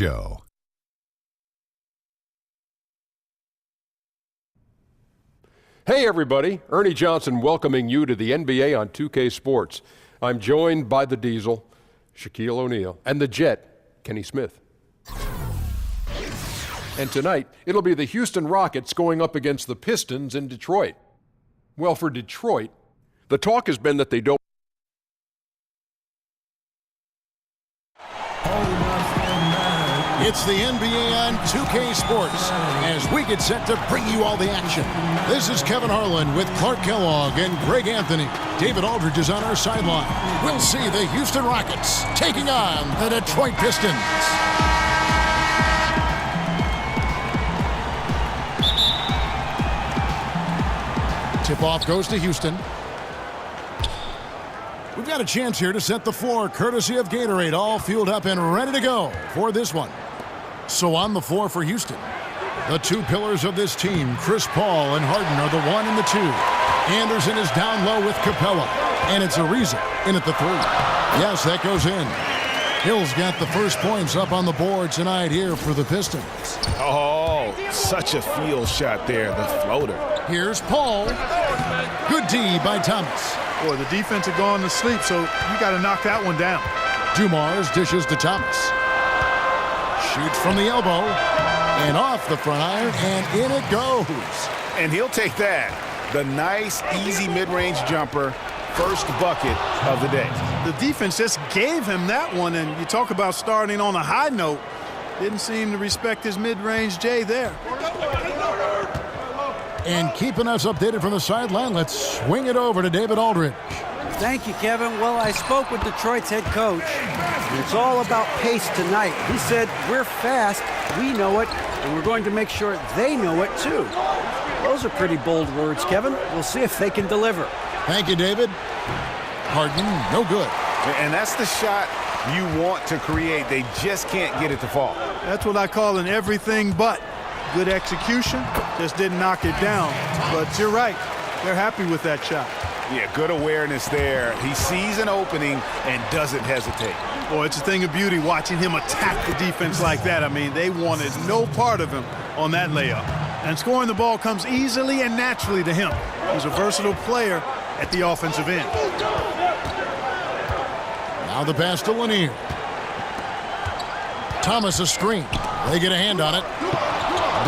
Show. Hey everybody, Ernie Johnson welcoming you to the NBA on 2K Sports. I'm joined by the Diesel, Shaquille O'Neal, and the Jet, Kenny Smith. And tonight, it'll be the Houston Rockets going up against the Pistons in Detroit. Well, for Detroit, the talk has been that they don't. It's the NBA on 2K Sports as we get set to bring you all the action. This is Kevin Harlan with Clark Kellogg and Greg Anthony. David Aldridge is on our sideline. We'll see the Houston Rockets taking on the Detroit Pistons. Tip-off goes to Houston. We've got a chance here to set the floor, courtesy of Gatorade, all fueled up and ready to go for this one. So on the floor for Houston, the two pillars of this team, Chris Paul and Harden, are the 1 and the 2. Anderson is down low with Capella, and it's Ariza in at the 3. Yes, that goes in. Hill's got the first points up on the board tonight here for the Pistons. Oh, such a field shot there, the floater. Here's Paul. Good D by Thomas. Boy, the defense had gone to sleep, so you got to knock that one down. Dumars dishes to Thomas. Shoots from the elbow and off the front iron, and in it goes. And he'll take that. The nice, easy mid-range jumper, first bucket of the day. The defense just gave him that one, and you talk about starting on a high note. Didn't seem to respect his mid-range J there. And keeping us updated from the sideline, let's swing it over to David Aldridge. Thank you, Kevin. Well, I spoke with Detroit's head coach, and it's all about pace tonight. He said, we're fast, we know it, and we're going to make sure they know it too. Those are pretty bold words, Kevin. We'll see if they can deliver. Thank you, David. Harden, no good. And that's the shot you want to create. They just can't get it to fall. That's what I call an everything but. Good execution, just didn't knock it down. But you're right, they're happy with that shot. Yeah, good awareness there. He sees an opening and doesn't hesitate. Boy, it's a thing of beauty watching him attack the defense like that. I mean, they wanted no part of him on that layup. And scoring the ball comes easily and naturally to him. He's a versatile player at the offensive end. Now the pass to Lanier. Thomas a screen. They get a hand on it.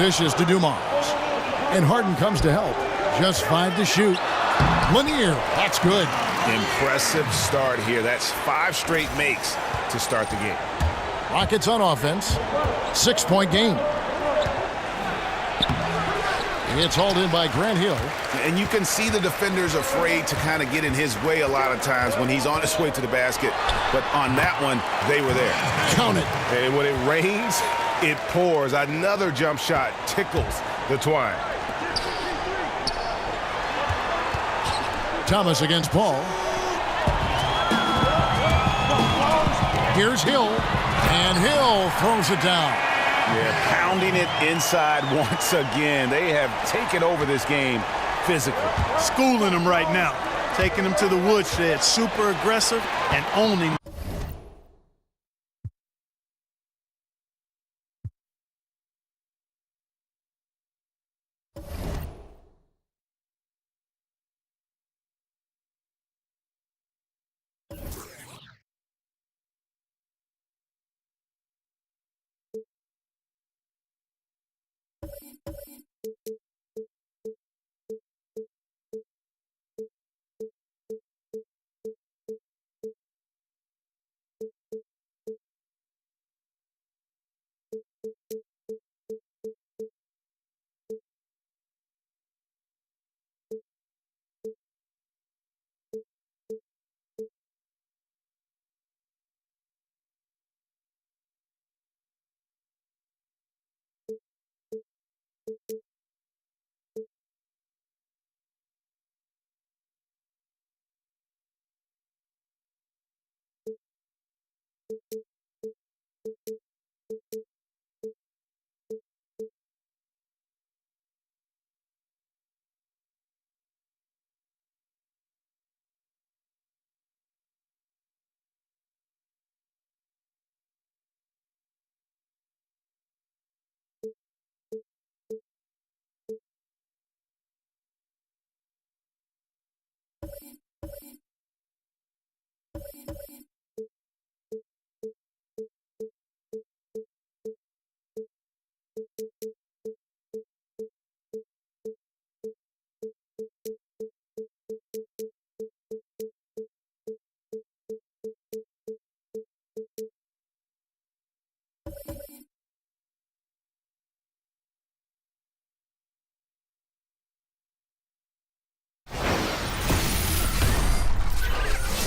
Dishes to Dumars. And Harden comes to help. Just 5 to shoot. Lanier, that's good. Impressive start here. That's 5 straight makes to start the game. Rockets on offense. 6-point game. It's hauled in by Grant Hill. And you can see the defenders afraid to kind of get in his way a lot of times when he's on his way to the basket. But on that one, they were there. Count it. And when it rains, it pours. Another jump shot tickles the twine. Thomas against Paul. Here's Hill. And Hill throws it down. Yeah, pounding it inside once again. They have taken over this game physically. Schooling them right now. Taking them to the woodshed. Super aggressive and owning.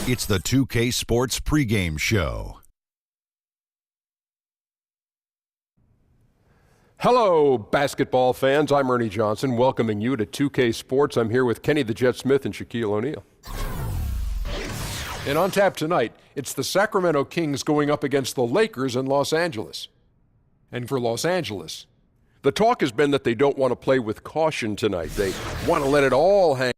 It's the 2K Sports pregame show. Hello, basketball fans. I'm Ernie Johnson, welcoming you to 2K Sports. I'm here with Kenny the Jet Smith and Shaquille O'Neal. And on tap tonight, it's the Sacramento Kings going up against the Lakers in Los Angeles. And for Los Angeles, the talk has been that they don't want to play with caution tonight. They want to let it all hang.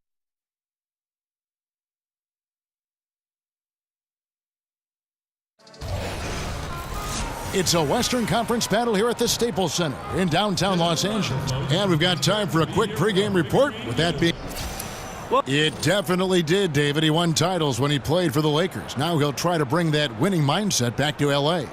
It's a Western Conference battle here at the Staples Center in downtown Los Angeles. And we've got time for a quick pregame report. With that being... It definitely did, David. He won titles when he played for the Lakers. Now he'll try to bring that winning mindset back to L.A.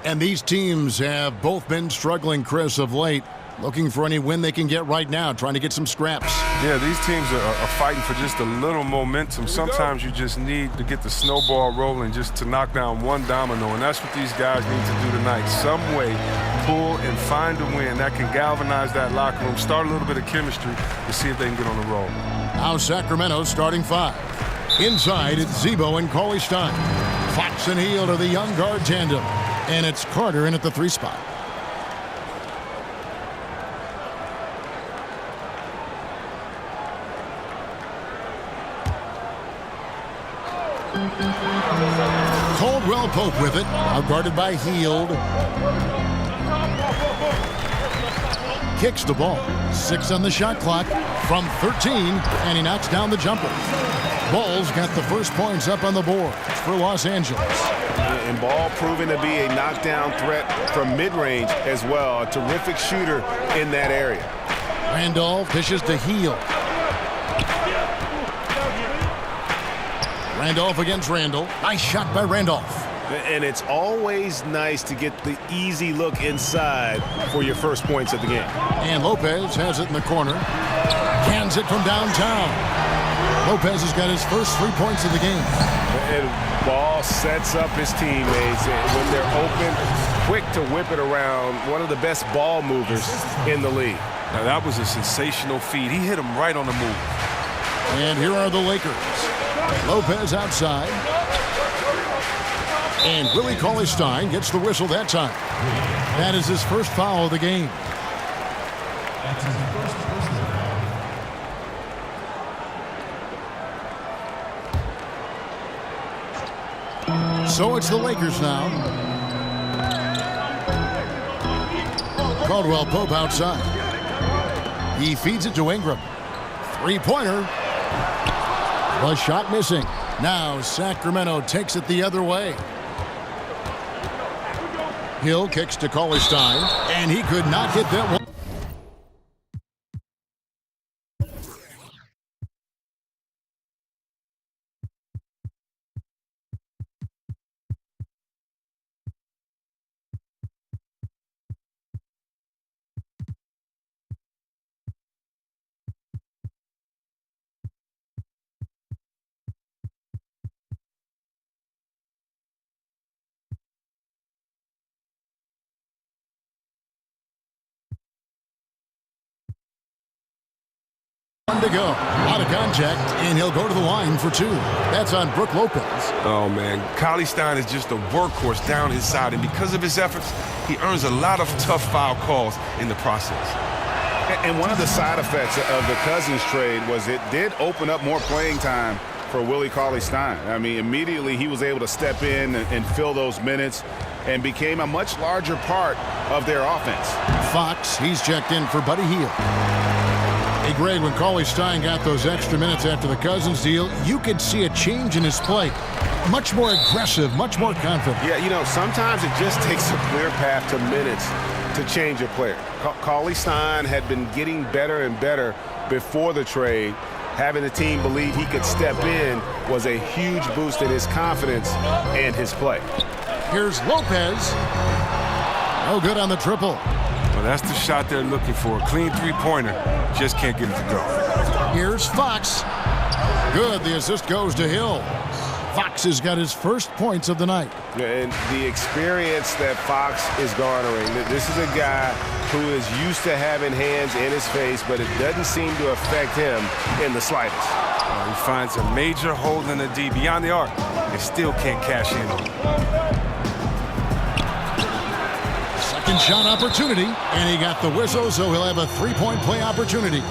And these teams have both been struggling, Chris, of late. Looking for any win they can get right now, trying to get some scraps. Yeah, these teams are fighting for just a little momentum. Sometimes you just need to get the snowball rolling just to knock down one domino, and that's what these guys need to do tonight. Some way, pull and find a win that can galvanize that locker room, start a little bit of chemistry to see if they can get on the roll. Now Sacramento's starting five. Inside, it's Zebo and Cauley Stein. Fox and Hield are the young guard tandem. And it's Carter in at the 3 spot. Caldwell Pope with it, out guarded by Hield. Kicks the ball. 6 on the shot clock from 13, and he knocks down the jumper. Ball's got the first points up on the board for Los Angeles. And Ball proving to be a knockdown threat from mid-range as well. A terrific shooter in that area. Randolph dishes to Hield. Randolph against Randall. Nice shot by Randolph. And it's always nice to get the easy look inside for your first points of the game. And Lopez has it in the corner. Cans it from downtown. Lopez has got his first 3 points of the game. And Ball sets up his teammates when they're open, quick to whip it around. One of the best ball movers in the league. Now, that was a sensational feed. He hit him right on the move. And here are the Lakers. Lopez outside. And Willie Cauley-Stein gets the whistle that time. That is his first foul of the game. So it's the Lakers now. Caldwell Pope outside. He feeds it to Ingram. 3-pointer. The shot missing. Now Sacramento takes it the other way. Hill kicks to Cauley-Stein, and he could not hit that one. To go. Out of contact, and he'll go to the line for 2. That's on Brook Lopez. Oh, man. Cauley-Stein is just a workhorse down his side, and because of his efforts, he earns a lot of tough foul calls in the process. And one of the side effects of the Cousins trade was it did open up more playing time for Willie Cauley-Stein. I mean, immediately he was able to step in and fill those minutes and became a much larger part of their offense. Fox, he's checked in for Buddy Hield. Hey, Greg, when Cauley-Stein got those extra minutes after the Cousins deal, you could see a change in his play. Much more aggressive, much more confident. Yeah, you know, sometimes it just takes a clear path to minutes to change a player. Cauley-Stein had been getting better and better before the trade, Having the team believe he could step in was a huge boost in his confidence and his play. Here's Lopez. No good on the triple. Well, that's the shot they're looking for. A clean three-pointer. Just can't get it to go. Here's Fox. Good. The assist goes to Hill. Fox has got his first points of the night. And the experience that Fox is garnering, this is a guy who is used to having hands in his face, but it doesn't seem to affect him in the slightest. He finds a major hole in the D beyond the arc and still can't cash in on it. Second shot opportunity, and he got the whistle, so he'll have a three-point play opportunity.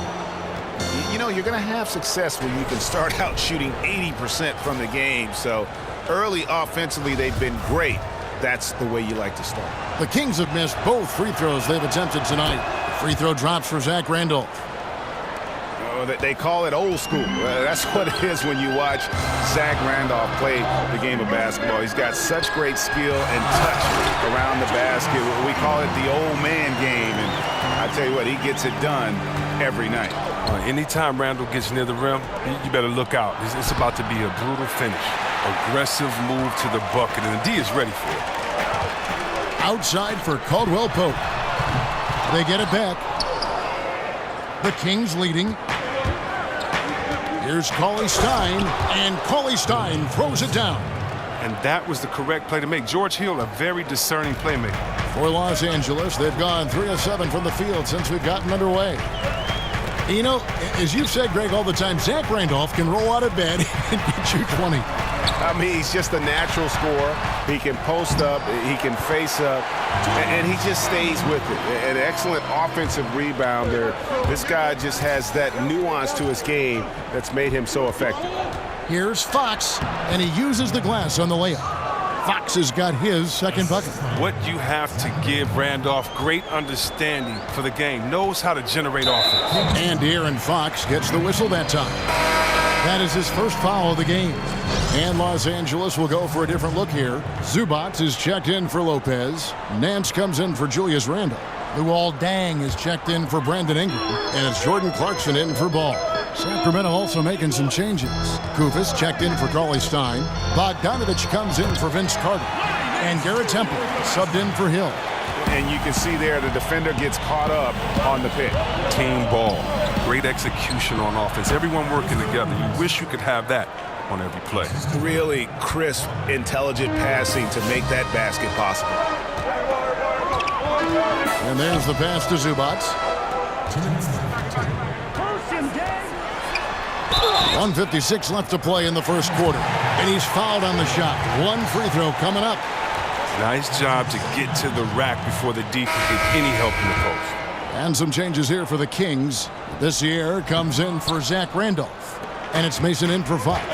You know, you're going to have success when you can start out shooting 80% from the game. So early offensively, they've been great. That's the way you like to start. The Kings have missed both free throws they've attempted tonight. The free throw drops for Zach Randolph. Oh, they call it old school. That's what it is when you watch Zach Randolph play the game of basketball. He's got such great skill and touch around the basket. We call it the old man game. And I tell you what, he gets it done every night. Anytime Randall gets near the rim, you better look out. It's about to be a brutal finish. Aggressive move to the bucket, and the D is ready for it. Outside for Caldwell Pope. They get it back. The Kings leading. Here's Cauley Stein, and Cauley Stein throws it down. And that was the correct play to make. George Hill, a very discerning playmaker. For Los Angeles, they've gone 3 of 7 from the field since we've gotten underway. You know, as you've said, Greg, all the time, Zach Randolph can roll out of bed and get you 20. I mean, he's just a natural scorer. He can post up, he can face up, and he just stays with it. An excellent offensive rebounder. This guy just has that nuance to his game that's made him so effective. Here's Fox, and he uses the glass on the layup. Fox has got his second bucket. What you have to give Randolph, great understanding for the game, knows how to generate offense. And Aaron Fox gets the whistle that time. That is his first foul of the game. And Los Angeles will go for a different look here. Zubac is checked in for Lopez. Nance comes in for Julius Randle. Luol Deng is checked in for Brandon Ingram. And it's Jordan Clarkson in for Ball. Sacramento also making some changes. Kufis checked in for Cauley Stein. Bogdanovich comes in for Vince Carter. And Garrett Temple subbed in for Hill. And you can see there the defender gets caught up on the pick. Team ball. Great execution on offense. Everyone working together. You wish you could have that on every play. Really crisp, intelligent passing to make that basket possible. And there's the pass to Zubac. 1:56 left to play in the first quarter. And he's fouled on the shot. One free throw coming up. Nice job to get to the rack before the D can get any help in the post. And some changes here for the Kings. This year comes in for Zach Randolph. And it's Mason in for Fox.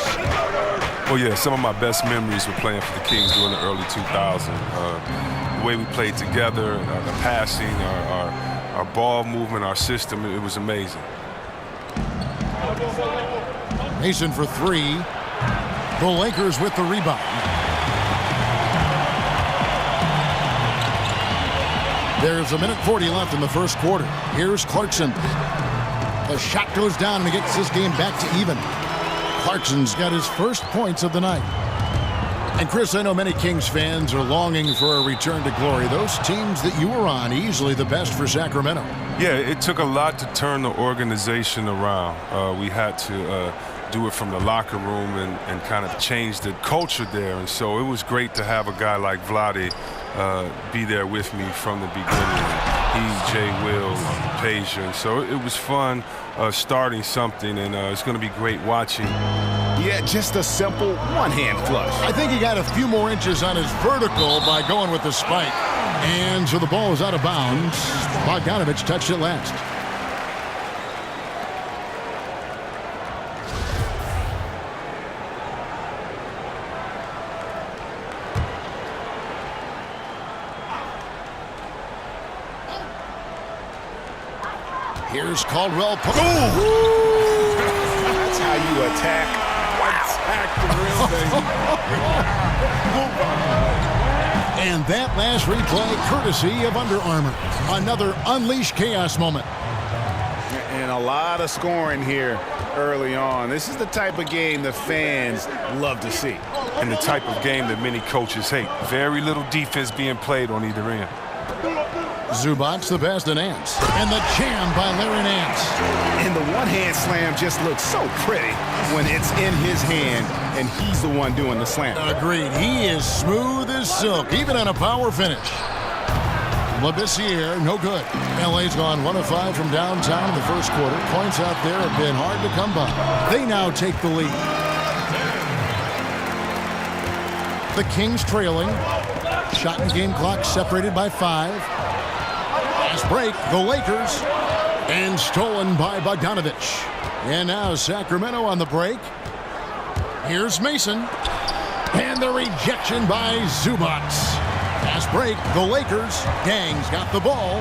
Oh, yeah, some of my best memories were playing for the Kings during the early 2000s. The way we played together, the passing, our ball movement, our system, it was amazing. Mason for 3. The Lakers with the rebound. There's 1:40 left in the first quarter. Here's Clarkson. The shot goes down and he gets this game back to even. Clarkson's got his first points of the night. And Chris, I know many Kings fans are longing for a return to glory. Those teams that you were on, easily the best for Sacramento. Yeah, it took a lot to turn the organization around. We had to do it from the locker room and kind of change the culture there. And so it was great to have a guy like Vlade be there with me from the beginning. He, Jay, Will, Peja. And so it was fun starting something, and it's going to be great watching. Yeah, just a simple one-hand flush. I think he got a few more inches on his vertical by going with the spike. And so the ball is out of bounds. Bogdanovich touched it last. Here's Caldwell Pope. That's how you attack. Attack the real thing. And that last replay courtesy of Under Armour. Another Unleash Chaos moment. And And a lot of scoring here early on. This is the type of game the fans love to see. And the type of game that many coaches hate. Very little defense being played on either end. Zubac the pass to Nance. And the jam by Larry Nance. And the one-hand slam just looks so pretty when it's in his hand and he's the one doing the slam. Agreed. He is smooth as silk, even on a power finish. Labissiere, no good. LA's gone 1 of 5 from downtown in the first quarter. Points out there have been hard to come by. They now take the lead. The Kings trailing. Shot and game clock separated by 5. Fast break, the Lakers. And stolen by Bogdanovich. And now Sacramento on the break. Here's Mason. And the rejection by Zubac. Fast break, the Lakers. Gang's got the ball.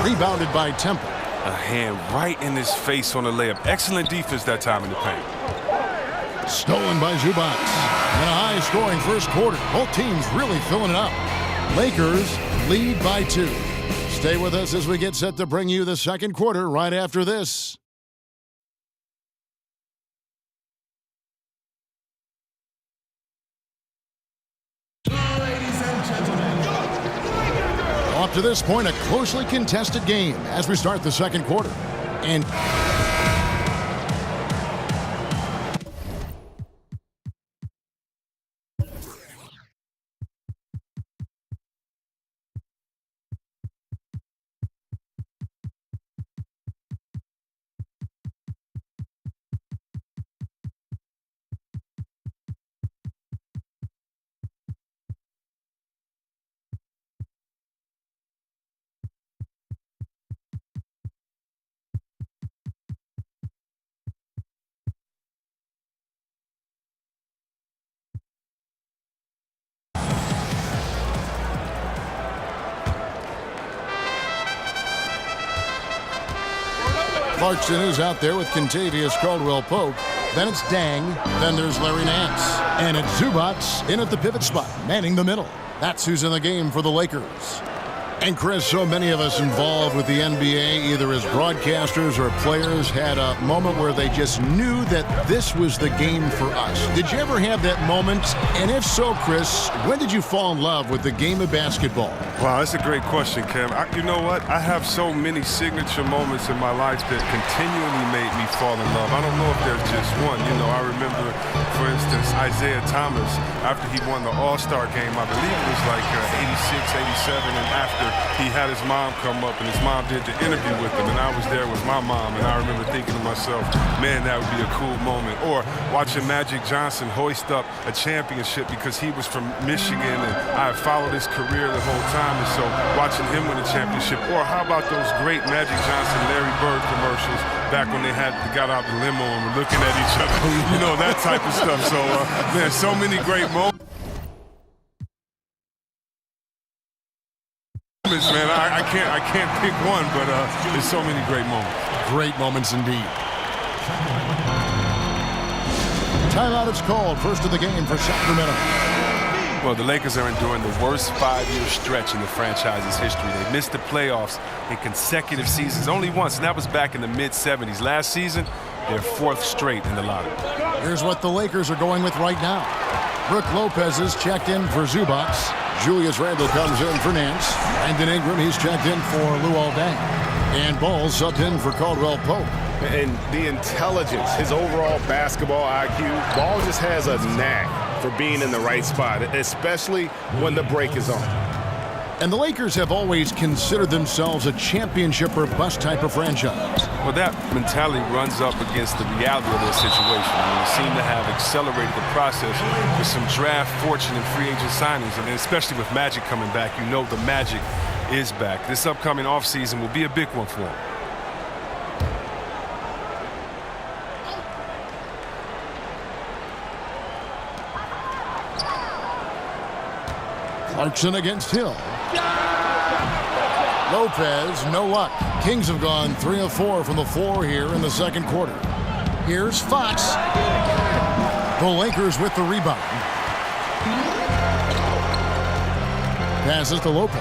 Rebounded by Temple. A hand right in his face on the layup. Excellent defense that time in the paint. Stolen by Zubac. And a high-scoring first quarter. Both teams really filling it up. Lakers lead by 2. Stay with us as we get set to bring you the second quarter right after this. Up to this point, a closely contested game as we start the second quarter. And Clarkson is out there with Kentavious Caldwell-Pope. Then it's Dang. Then there's Larry Nance. And it's Zubac in at the pivot spot, manning the middle. That's who's in the game for the Lakers. And Chris, so many of us involved with the NBA, either as broadcasters or players, had a moment where they just knew that this was the game for us. Did you ever have that moment? And if so, Chris, when did you fall in love with the game of basketball? Wow, that's a great question, Cam. You know what? I have so many signature moments in my life that continually made me fall in love. I don't know if there's just one. You know, I remember, for instance, Isaiah Thomas, after he won the All-Star game, I believe it was like 86, 87, and after he had his mom come up and his mom did the interview with him, and I was there with my mom, and I remember thinking to myself, man, that would be a cool moment. Or watching Magic Johnson hoist up a championship because he was from Michigan and I followed his career the whole time, and so watching him win a championship. Or how about those great Magic Johnson, Larry Bird commercials back when they got out the limo and were looking at each other, you know, that type of stuff. So, man, so many great moments. Man, I can't pick one, but there's so many great moments. Great moments indeed. Timeout is called. First of the game for Sacramento. Well, the Lakers are enduring the worst 5-year stretch in the franchise's history. They missed the playoffs in consecutive seasons only once, and that was back in the mid-'70s. Last season, their 4th straight in the lottery. Here's what the Lakers are going with right now. Brook Lopez is checked in for Zubac. Julius Randle comes in for Nance. Brandon Ingram, he's checked in for Luol Deng. And Ball subbed in for Caldwell-Pope. And the intelligence, his overall basketball IQ, Ball just has a knack for being in the right spot, especially when the break is on. And the Lakers have always considered themselves a championship or bust type of franchise. Well, that mentality runs up against the reality of their situation. They seem to have accelerated the process with some draft fortune and free agent signings, and especially with Magic coming back, you know the magic is back. This upcoming offseason will be a big one for them. Clarkson against Hill. Lopez, no luck. Kings have gone 3 of 4 from the floor here in the second quarter. Here's Fox. The Lakers with the rebound. Passes to Lopez.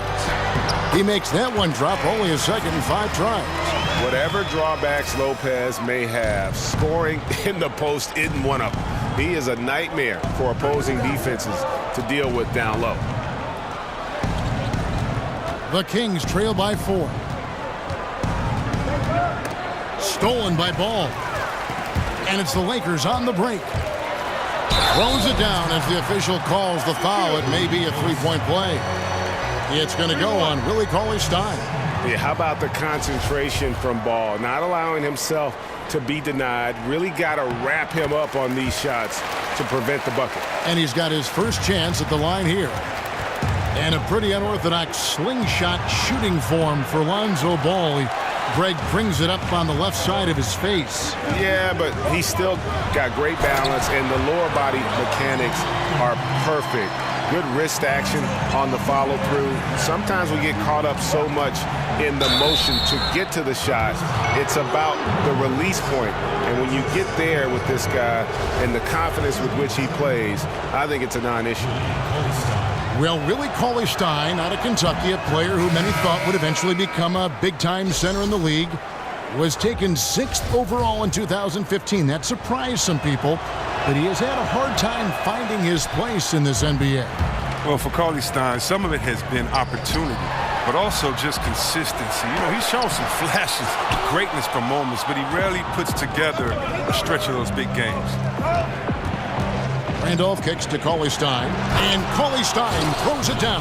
He makes that one drop, only his second in 5 tries. Whatever drawbacks Lopez may have, scoring in the post isn't one of them. He is a nightmare for opposing defenses to deal with down low. The Kings trail by 4. Stolen by Ball. And it's the Lakers on the break. Throws it down as the official calls the foul. It may be a 3-point play. It's going to go on Willie Cauley-Stein. Yeah, how about the concentration from Ball? Not allowing himself to be denied. Really got to wrap him up on these shots to prevent the bucket. And he's got his first chance at the line here. And a pretty unorthodox slingshot shooting form for Lonzo Ball. Greg brings it up on the left side of his face. Yeah, but he's still got great balance, and the lower body mechanics are perfect. Good wrist action on the follow-through. Sometimes we get caught up so much in the motion to get to the shot. It's about the release point. And when you get there with this guy and the confidence with which he plays, I think it's a non-issue. Well, Willie Cauley-Stein out of Kentucky, a player who many thought would eventually become a big-time center in the league, was taken 6th overall in 2015. That surprised some people, but he has had a hard time finding his place in this NBA. Well, for Cauley-Stein, some of it has been opportunity, but also just consistency. You know, he's shown some flashes of greatness for moments, but he rarely puts together a stretch of those big games. Randolph kicks to Cauley-Stein, and Cauley-Stein throws it down.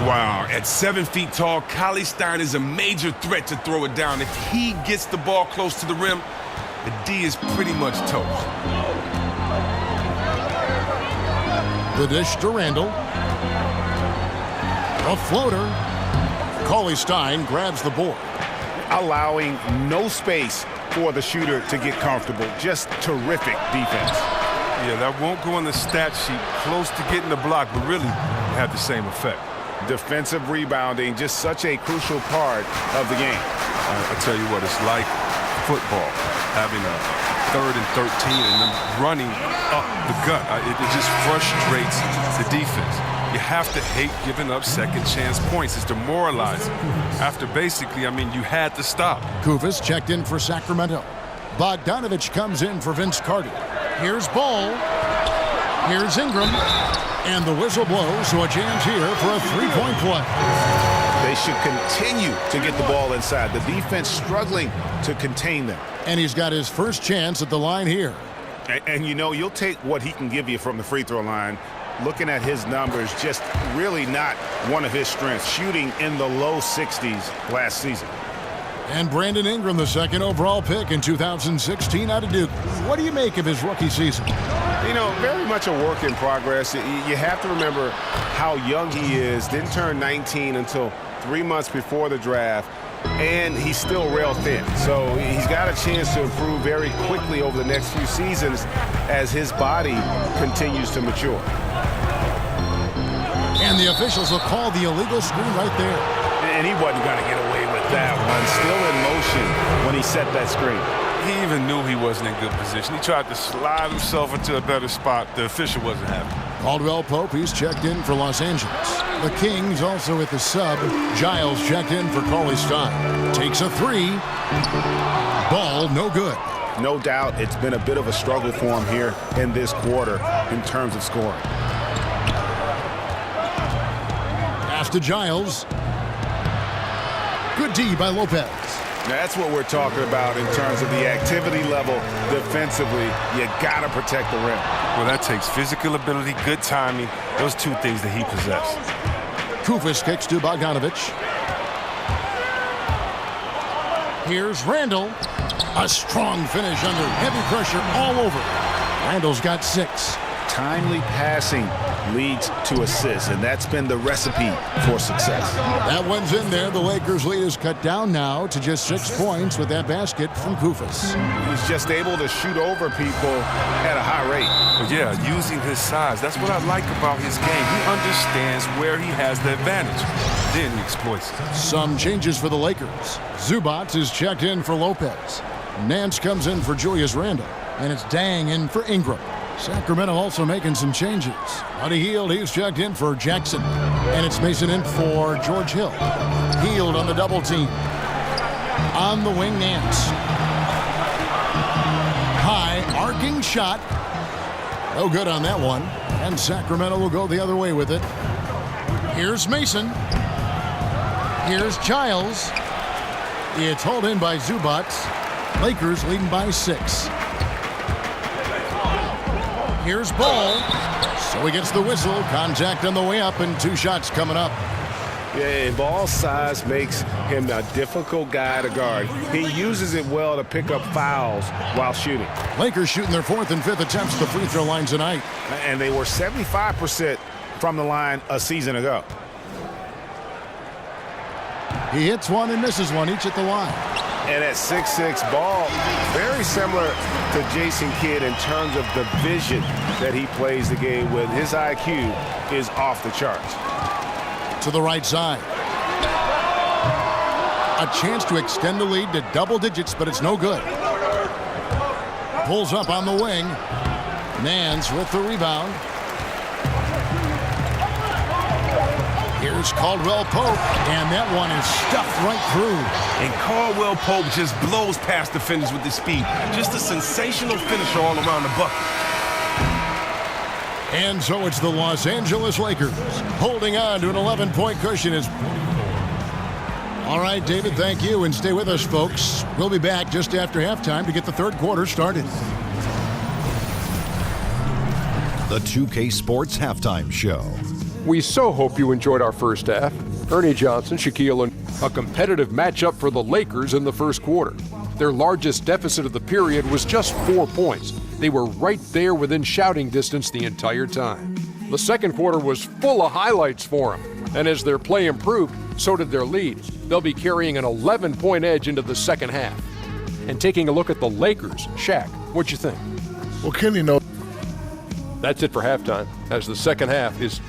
Wow, at 7 feet tall, Cauley-Stein is a major threat to throw it down. If he gets the ball close to the rim, the D is pretty much toast. The dish to Randall. A floater. Cauley-Stein grabs the board. Allowing no space for the shooter to get comfortable. Just terrific defense. Yeah, that won't go on the stat sheet, close to getting the block, but really have the same effect. Defensive rebounding, just such a crucial part of the game. I tell you what, it's like football, having a 3rd and 13 and then running up the gut. It just frustrates the defense. You have to hate giving up second chance points. It's demoralizing. After basically, you had to stop. Kufis checked in for Sacramento. Bogdanovich comes in for Vince Carter. Here's Ball. Here's Ingram. And the whistle blows, so a chance here for a 3-point play. They should continue to get the ball inside. The defense struggling to contain them. And he's got his first chance at the line here. And you know, you'll take what he can give you from the free throw line. Looking at his numbers, just really not one of his strengths. Shooting in the low 60s last season. And Brandon Ingram, the 2nd overall pick in 2016 out of Duke. What do you make of his rookie season? You know, very much a work in progress. You have to remember how young he is. Didn't turn 19 until 3 months before the draft. And he's still rail thin. So he's got a chance to improve very quickly over the next few seasons as his body continues to mature. And the officials will call the illegal screen right there. And he wasn't going to get away with that one. Still in motion when he set that screen. He even knew he wasn't in good position. He tried to slide himself into a better spot. The official wasn't happy. Caldwell Pope, he's checked in for Los Angeles. The Kings also at the sub. Giles checked in for Cauley-Stein. Takes a 3. Ball no good. No doubt it's been a bit of a struggle for him here in this quarter in terms of scoring. Pass to Giles. Good D by Lopez. That's what we're talking about in terms of the activity level defensively. You got to protect the rim. Well, that takes physical ability, good timing, those 2 things that he possessed. Kufis kicks to Bogdanovich. Here's Randall. A strong finish under heavy pressure all over. Randall's got 6. Timely passing leads to assists, and that's been the recipe for success. That one's in there. The Lakers' lead is cut down now to just 6 points with that basket from Kufis. He's just able to shoot over people at a high rate. But yeah, using his size. That's what I like about his game. He understands where he has the advantage. Then he exploits it. Some changes for the Lakers. Zubac is checked in for Lopez. Nance comes in for Julius Randle. And it's Dang in for Ingram. Sacramento also making some changes. Buddy Hield, he's checked in for Jackson. And it's Mason in for George Hill. Healed on the double team. On the wing, Nance. High, arcing shot. No good on that one. And Sacramento will go the other way with it. Here's Mason. Here's Childs. It's hauled in by Zubac. Lakers leading by 6. Here's Ball. So he gets the whistle. Contact on the way up and 2 shots coming up. Yeah, and Ball's size makes him a difficult guy to guard. He uses it well to pick up fouls while shooting. Lakers shooting their 4th and 5th attempts at the free throw line tonight. And they were 75% from the line a season ago. He hits one and misses one, each at the line. And at 6'6", Ball, very similar to Jason Kidd in terms of the vision that he plays the game with. His IQ is off the charts. To the right side. A chance to extend the lead to double digits, but it's no good. Pulls up on the wing. Nance with the rebound. Here's Caldwell Pope, and that one is stuffed right through. And Caldwell Pope just blows past defenders with his speed. Just a sensational finisher all around the bucket. And so it's the Los Angeles Lakers holding on to an 11-point cushion. All right, David, thank you, and stay with us, folks. We'll be back just after halftime to get the third quarter started. The 2K Sports Halftime Show. We so hope you enjoyed our first half. Ernie Johnson, Shaquille, and a competitive matchup for the Lakers in the first quarter. Their largest deficit of the period was just 4 points. They were right there within shouting distance the entire time. The second quarter was full of highlights for them, and as their play improved, so did their lead. They'll be carrying an 11-point edge into the second half. And taking a look at the Lakers, Shaq, what'd you think? Well, Kenny knows. That's it for halftime, as the second half is...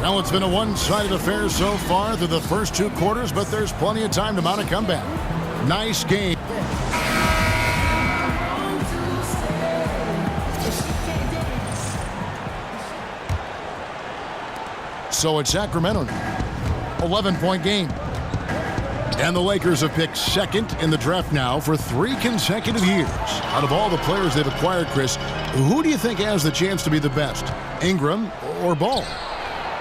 Well, it's been a one-sided affair so far through the first 2 quarters, but there's plenty of time to mount a comeback. Nice game. So it's Sacramento now. 11-point game. And the Lakers have picked second in the draft now for 3 consecutive years. Out of all the players they've acquired, Chris, who do you think has the chance to be the best? Ingram or Ball?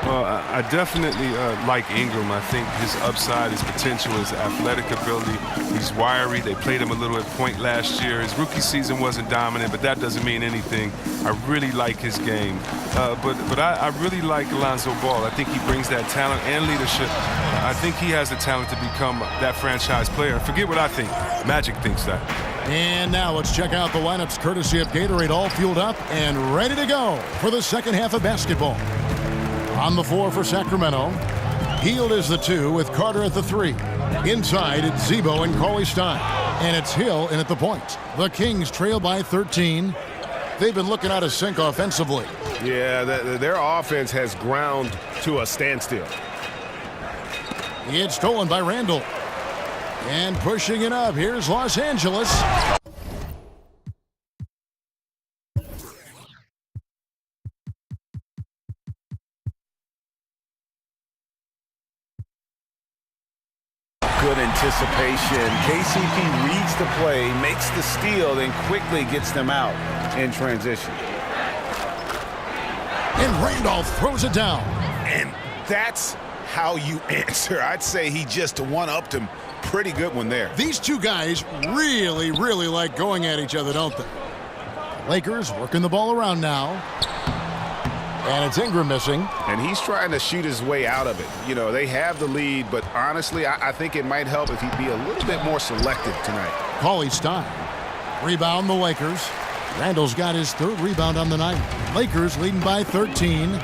Well, I definitely like Ingram. I think his upside, his potential, his athletic ability. He's wiry. They played him a little at point last year. His rookie season wasn't dominant, but that doesn't mean anything. I really like his game. But I really like Alonzo Ball. I think he brings that talent and leadership. I think he has the talent to become that franchise player. Forget what I think. Magic thinks that. And now let's check out the lineups courtesy of Gatorade, all fueled up and ready to go for the second half of basketball. On the floor for Sacramento, Hield is the 2 with Carter at the 3. Inside, it's Zebo and Cauley Stein. And it's Hill in at the point. The Kings trail by 13. They've been looking out of sync offensively. Yeah, their offense has ground to a standstill. It's stolen by Randall. And pushing it up, here's Los Angeles. Good anticipation. KCP reads the play, makes the steal, then quickly gets them out in transition. And Randolph throws it down. And that's how you answer. I'd say he just one-upped him. Pretty good one there. These two guys really, really like going at each other, don't they? Lakers working the ball around now. And it's Ingram missing. And he's trying to shoot his way out of it. You know, they have the lead, but honestly, I think it might help if he'd be a little bit more selective tonight. Cauley Stein. Rebound the Lakers. Randall's got his 3rd rebound on the night. Lakers leading by 13.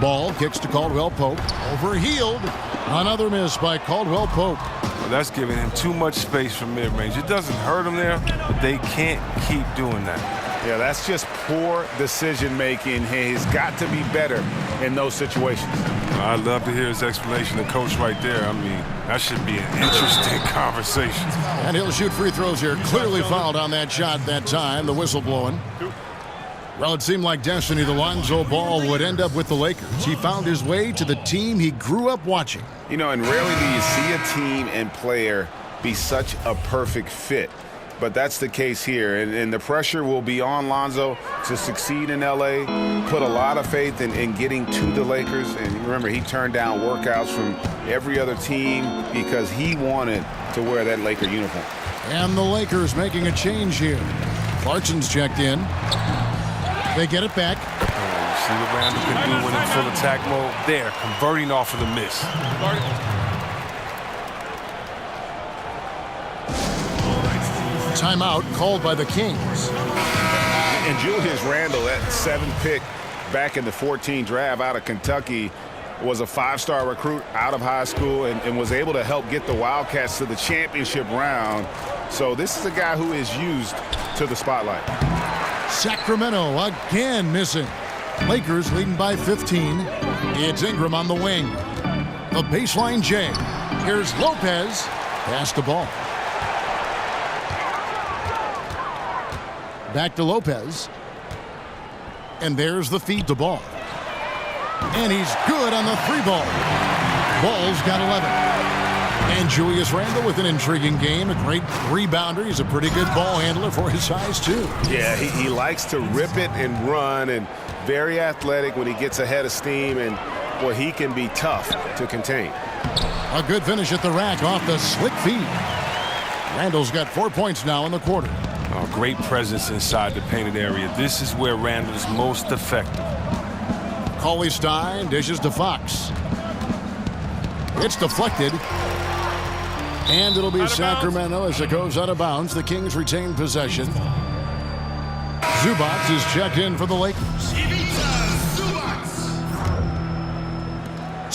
Ball kicks to Caldwell Pope. Over Hield. Another miss by Caldwell Pope. Well, that's giving him too much space from mid-range. It doesn't hurt him there, but they can't keep doing that. Yeah, that's just poor decision-making. He's got to be better in those situations. I'd love to hear his explanation. The coach right there, I mean, That should be an interesting conversation. And he'll shoot free throws here. Clearly fouled on that shot that time. The whistle blowing. Well, it seemed like destiny. The Lonzo Ball would end up with the Lakers. He found his way to the team he grew up watching. You know, and rarely do you see a team and player be such a perfect fit. But that's the case here. And the pressure will be on Lonzo to succeed in L.A., put a lot of faith in getting to the Lakers. And remember, he turned down workouts from every other team because he wanted to wear that Laker uniform. And the Lakers making a change here. Clarkson's checked in. They get it back. You see what Randall can do when in full attack mode? There, converting off of the miss. Timeout called by the Kings. And Julius Randle, that 7th pick back in the 14 draft out of Kentucky, was a 5-star recruit out of high school and was able to help get the Wildcats to the championship round. So this is a guy who is used to the spotlight. Sacramento again missing. Lakers leading by 15. It's Ingram on the wing. The baseline J. Here's Lopez. Pass the ball. Back to Lopez. And there's the feed to Ball. And he's good on the 3-ball. Ball's got 11. And Julius Randle with an intriguing game, a great rebounder. He's a pretty good ball handler for his size, too. Yeah, he likes to rip it and run, and very athletic when he gets ahead of steam, and boy, he can be tough to contain. A good finish at the rack off the slick feed. Randle's got 4 points now in the quarter. Oh, great presence inside the painted area. This is where Randle's most effective. Cauley-Stein dishes to Fox. It's deflected. And it'll be Sacramento as it goes out of bounds. The Kings retain possession. Zubac is checked in for the Lakers.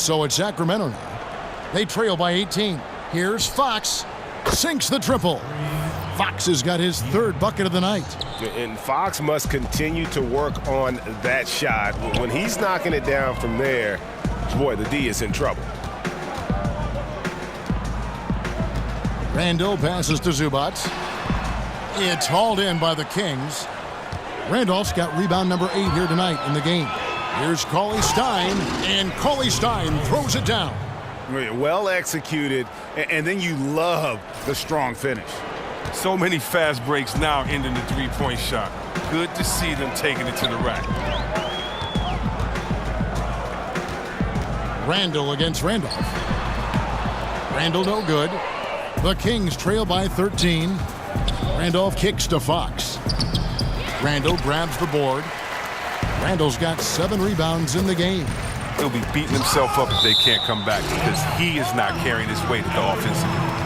So it's Sacramento now. They trail by 18. Here's Fox. Sinks the triple. Fox has got his 3rd bucket of the night. And Fox must continue to work on that shot. When he's knocking it down from there, boy, the D is in trouble. Randle passes to Zubac. It's hauled in by the Kings. Randolph's got rebound number 8 here tonight in the game. Here's Cauley-Stein, and Cauley-Stein throws it down. Well executed, and then you love the strong finish. So many fast breaks now ending the 3-point shot. Good to see them taking it to the rack. Randle against Randolph. Randle no good. The Kings trail by 13. Randolph kicks to Fox. Randle grabs the board. Randle's got 7 rebounds in the game. He'll be beating himself up if they can't come back because he is not carrying his weight at the offensive end.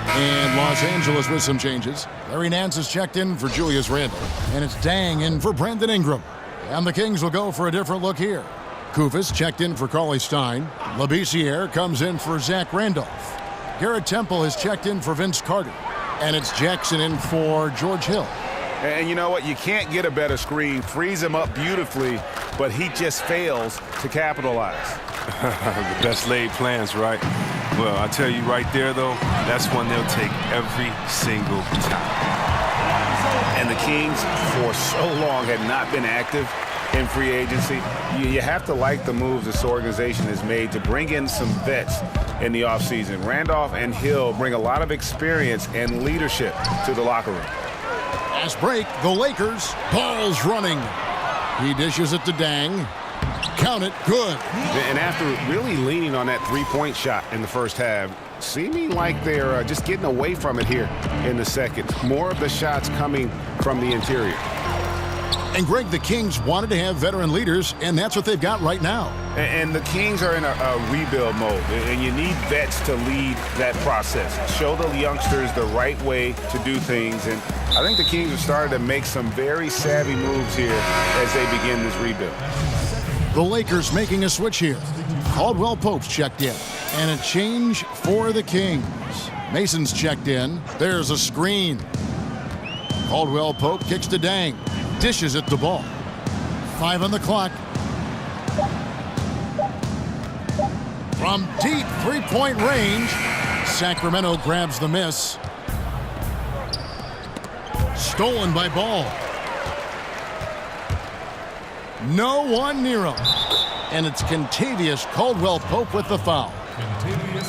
And Los Angeles with some changes. Larry Nance is checked in for Julius Randle. And it's Dang in for Brandon Ingram. And the Kings will go for a different look here. Kufis checked in for Cauley-Stein. Labissiere comes in for Zach Randolph. Garrett Temple has checked in for Vince Carter. And it's Jackson in for George Hill. And you know what? You can't get a better screen. Frees him up beautifully, but he just fails to capitalize. The best laid plans, right? Well, I tell you right there, though, that's one they'll take every single time. And the Kings, for so long, had not been active in free agency. You have to like the moves this organization has made to bring in some vets in the offseason. Randolph and Hill bring a lot of experience and leadership to the locker room. Fast break, the Lakers. Ball's running. He dishes it to Dang. Count it, good. And after really leaning on that 3-point shot in the first half, seeming like they're just getting away from it here in the second. More of the shots coming from the interior. And Greg, the Kings wanted to have veteran leaders, and that's what they've got right now. And the Kings are in a rebuild mode, and you need vets to lead that process. Show the youngsters the right way to do things, and I think the Kings have started to make some very savvy moves here as they begin this rebuild. The Lakers making a switch here. Caldwell Pope's checked in, and a change for the Kings. Mason's checked in. There's a screen. Caldwell Pope kicks to Dang. Dishes it to Ball. 5 on the clock. from deep three-point range. Sacramento grabs the miss. Stolen by Ball. No one near him. And it's Kentavious Caldwell-Pope with the foul.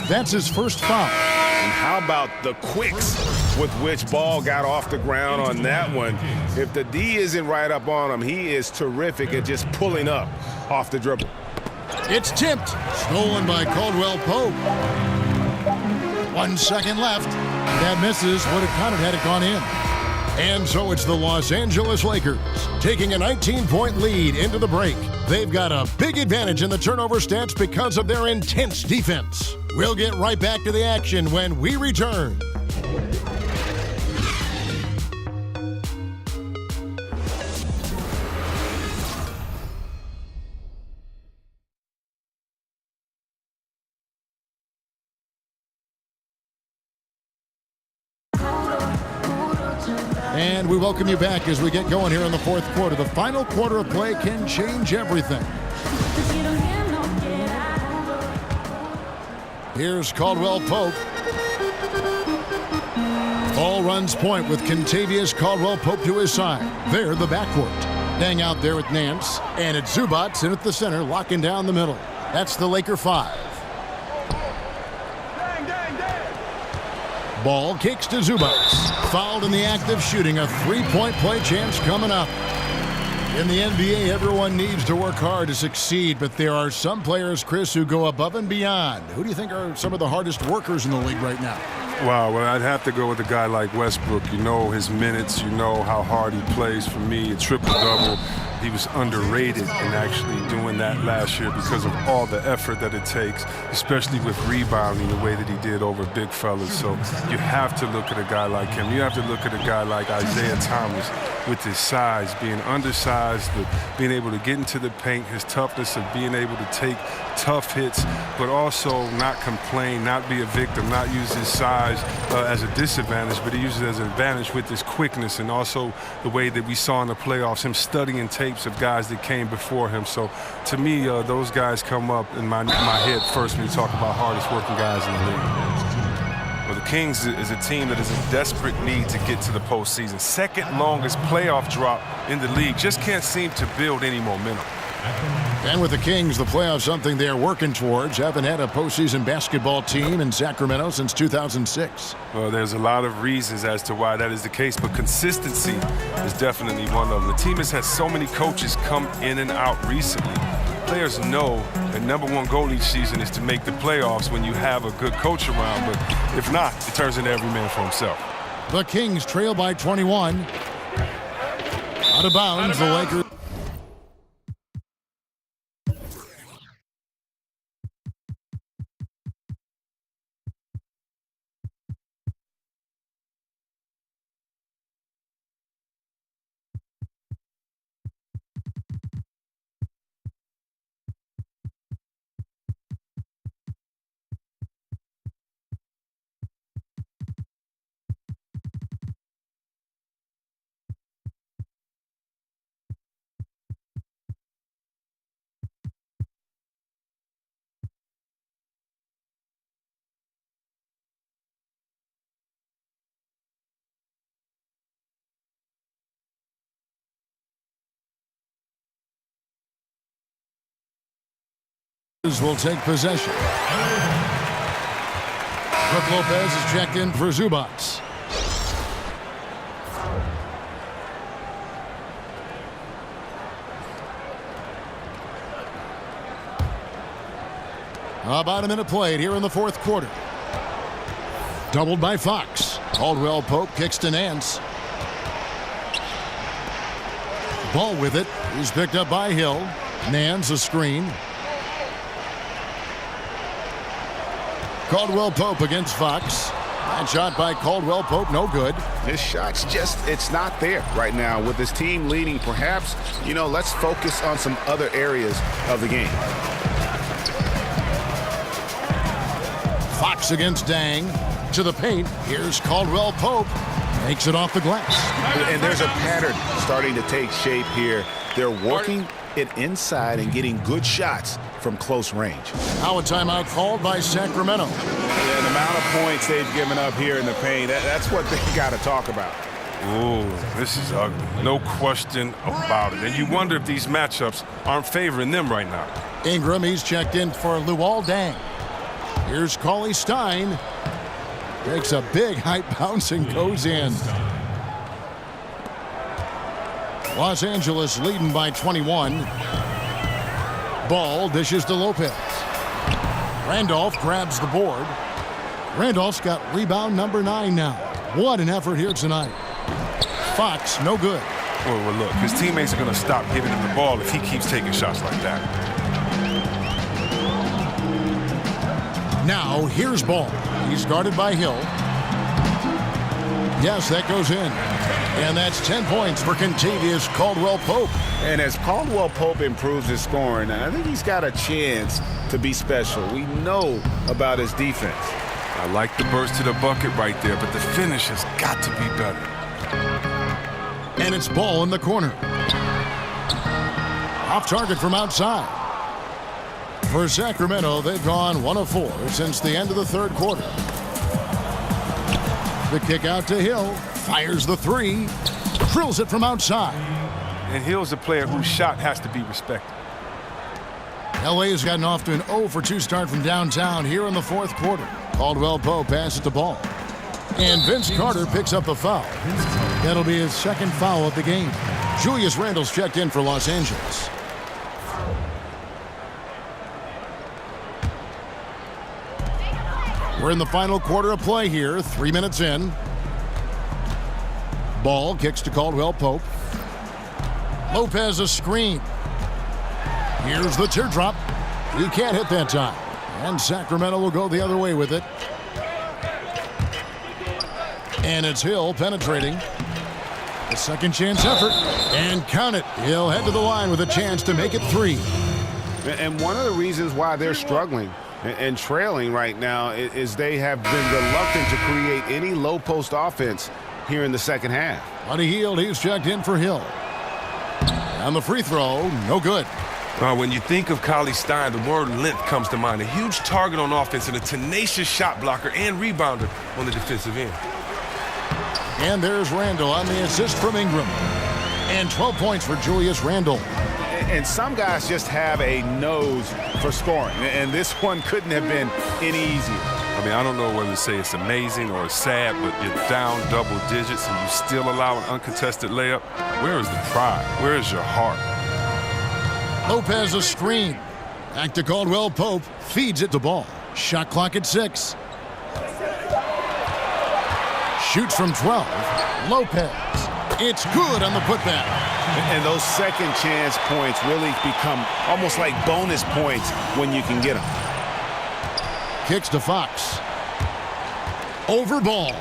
That's his first foul. And how about the quicks with which Ball got off the ground on that one? If the D isn't right up on him, he is terrific at just pulling up off the dribble. It's tipped. Stolen by Caldwell-Pope. 1 second left. That misses. Would have counted had it gone in. And so it's the Los Angeles Lakers taking a 19-point lead into the break. They've got a big advantage in the turnover stats because of their intense defense. We'll get right back to the action when we return. And we welcome you back as we get going here in the fourth quarter. The final quarter of play can change everything. Here's Caldwell-Pope. Ball runs point with Kentavious Caldwell-Pope to his side. They're the backcourt. Dang out there with Nance. And it's Zubac in at the center, locking down the middle. That's the Laker 5. Ball kicks to Zubac. Fouled in the act of shooting. A three-point play chance coming up. In the NBA, everyone needs to work hard to succeed, but there are some players, Chris, who go above and beyond. Who do you think are some of the hardest workers in the league right now? Wow, well, I'd have to go with a guy like Westbrook. You know his minutes. You know how hard he plays. For me, a triple-double. He was underrated in actually doing that last year because of all the effort that it takes, especially with rebounding the way that he did over big fellas. So you have to look at a guy like him. You have to look at a guy like Isaiah Thomas with his size, being undersized, but being able to get into the paint, his toughness of being able to take tough hits, but also not complain, not be a victim, not use his size as a disadvantage, but he uses it as an advantage with his quickness and also the way that we saw in the playoffs, him studying tapes of guys that came before him. So to me, those guys come up in my head first when you talk about hardest working guys in the league. Well, the Kings is a team that is in desperate need to get to the postseason. Second longest playoff drop in the league. Just can't seem to build any momentum. And with the Kings, the playoffs something they're working towards. Haven't had a postseason basketball team in Sacramento since 2006. Well, there's a lot of reasons as to why that is the case, but consistency is definitely one of them. The team has had so many coaches come in and out recently. Players know the #1 goal each season is to make the playoffs when you have a good coach around, but if not, it turns into every man for himself. The Kings trail by 21. Out of bounds, the Lakers. Will take possession. Brook Lopez is checked in for Zubac. About a minute played here in the fourth quarter. Doubled by Fox. Caldwell-Pope kicks to Nance. Ball with it. He's picked up by Hill. Nance a screen. Caldwell-Pope against Fox. That shot by Caldwell-Pope, no good. His shot's just, it's not there right now. With his team leading, perhaps, let's focus on some other areas of the game. Fox against Dang. To the paint. Here's Caldwell-Pope. Makes it off the glass. And there's a pattern starting to take shape here. They're working it inside and getting good shots from close range. Now a timeout called by Sacramento. Yeah, the amount of points they've given up here in the paint, that's what they got to talk about. Oh, this is ugly. No question about it. And you wonder if these matchups aren't favoring them right now. Ingram, he's checked in for Luol Deng. Here's Cauley Stein. Takes a big high bounce and goes in. Los Angeles leading by 21. Ball dishes to Lopez. Randolph grabs the board. Randolph's got rebound number 9 now. What an effort here tonight. Fox, no good. Well, look, his teammates are going to stop giving him the ball if he keeps taking shots like that. Now, here's Ball. He's guarded by Hill. Yes, that goes in. And that's 10 points for Kentavious Caldwell-Pope. And as Caldwell-Pope improves his scoring, I think he's got a chance to be special. We know about his defense. I like the burst to the bucket right there, but the finish has got to be better. And it's Ball in the corner. Off target from outside. For Sacramento, they've gone 1 of 4 since the end of the third quarter. The kick out to Hill. Fires the 3. Drills it from outside. And Hill's a player whose shot has to be respected. LA has gotten off to an 0 for 2 start from downtown here in the fourth quarter. Caldwell-Pope passes the ball. And Vince Carter picks up the foul. That'll be his second foul of the game. Julius Randle's checked in for Los Angeles. We're in the final quarter of play here, 3 minutes in. Ball kicks to Caldwell-Pope. Lopez a screen. Here's the teardrop. He can't hit that time. And Sacramento will go the other way with it. And it's Hill penetrating. A second chance effort. And count it. He'll head to the line with a chance to make it 3. And one of the reasons why they're struggling and trailing right now is they have been reluctant to create any low post offense here in the second half. Buddy Hield, he's checked in for Hill. And the free throw, no good. When you think of Cauley Stein, the word length comes to mind. A huge target on offense and a tenacious shot blocker and rebounder on the defensive end. And there's Randle on the assist from Ingram. And 12 points for Julius Randle. And some guys just have a nose for scoring. And this one couldn't have been any easier. I mean, I don't know whether to say it's amazing or it's sad, but you're down double digits and you still allow an uncontested layup. Where is the pride? Where is your heart? Lopez a screen. Back to Caldwell-Pope. Feeds it to Ball. Shot clock at 6. Shoots from 12. Lopez. It's good on the putback. And those second chance points really become almost like bonus points when you can get them. Kicks to Fox. Over Ball.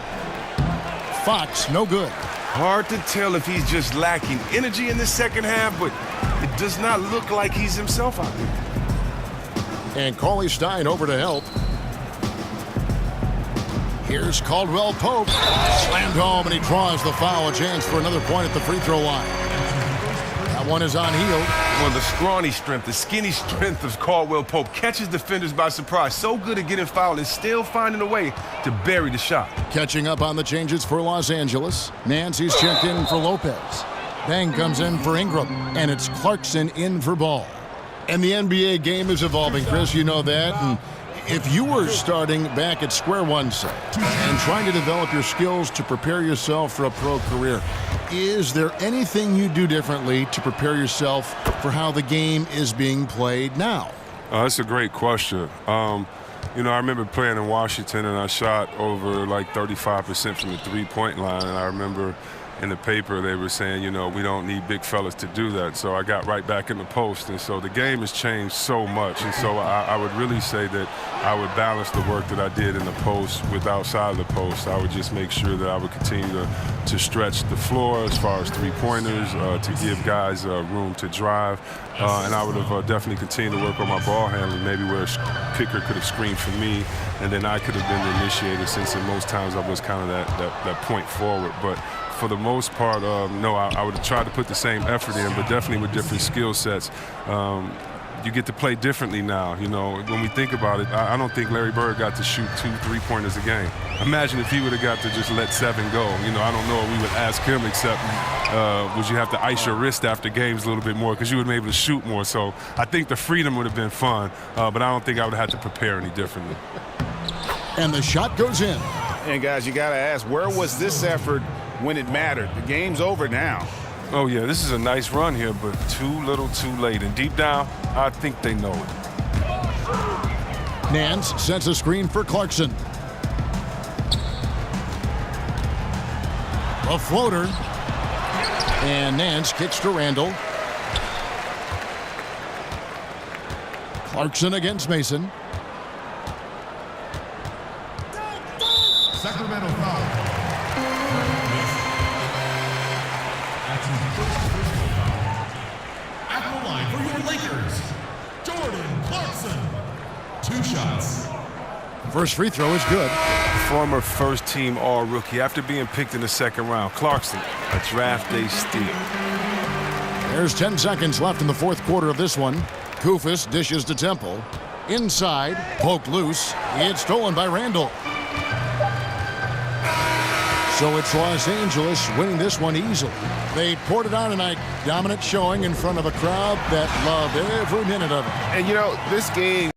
Fox, no good. Hard to tell if he's just lacking energy in the second half, but it does not look like he's himself out there. And Cauley Stein over to help. Here's Caldwell-Pope. Slammed home, and he draws the foul. A chance for another point at the free throw line. That one is on Hield. Well, the scrawny strength, the skinny strength of Caldwell-Pope catches defenders by surprise. So good at getting fouled and still finding a way to bury the shot. Catching up on the changes for Los Angeles. Nancy's checked in for Lopez. Bang comes in for Ingram. And it's Clarkson in for Ball. And the NBA game is evolving, Chris. You know that. And if you were starting back at square one, say, and trying to develop your skills to prepare yourself for a pro career, is there anything you do differently to prepare yourself for how the game is being played now? That's a great question. You know, I remember playing in Washington, and I shot over like 35% from the three-point line, and I remember in the paper they were saying, you know, we don't need big fellas to do that. So I got right back in the post, and so the game has changed so much. And so I would really say that I would balance the work that I did in the post with outside of the post. I would just make sure that I would continue to stretch the floor as far as three-pointers, to give guys room to drive. And I would have definitely continued to work on my ball handling, maybe where a kicker could have screened for me, and then I could have been the initiator, since in most times I was kind of that point forward. But for the most part, no, I would have tried to put the same effort in, but definitely with different skill sets. you get to play differently now. You know, when we think about it, I don't think Larry Bird got to shoot 2 3-pointers a game. Imagine if he would have got to just let 7 go. You know, I don't know what we would ask him, except would you have to ice your wrist after games a little bit more because you would have been able to shoot more. So I think the freedom would have been fun, but I don't think I would have had to prepare any differently. And the shot goes in. And, guys, you got to ask, where was this effort when it mattered? The game's over now. Oh, yeah, this is a nice run here, but too little too late. And deep down, I think they know it. Nance sets a screen for Clarkson. A floater. And Nance kicks to Randall. Clarkson against Mason. Sacramento foul. At the line for your Lakers, Jordan Clarkson. 2 shots. First free throw is good. Former first-team All-Rookie after being picked in the 2nd round. Clarkson, a draft day steal. There's 10 seconds left in the 4th quarter of this one. Koufos dishes to Temple. Inside, poked loose. It's stolen by Randall. So it's Los Angeles winning this one easily. They poured it on tonight. Dominant showing in front of a crowd that loved every minute of it. And, you know, this game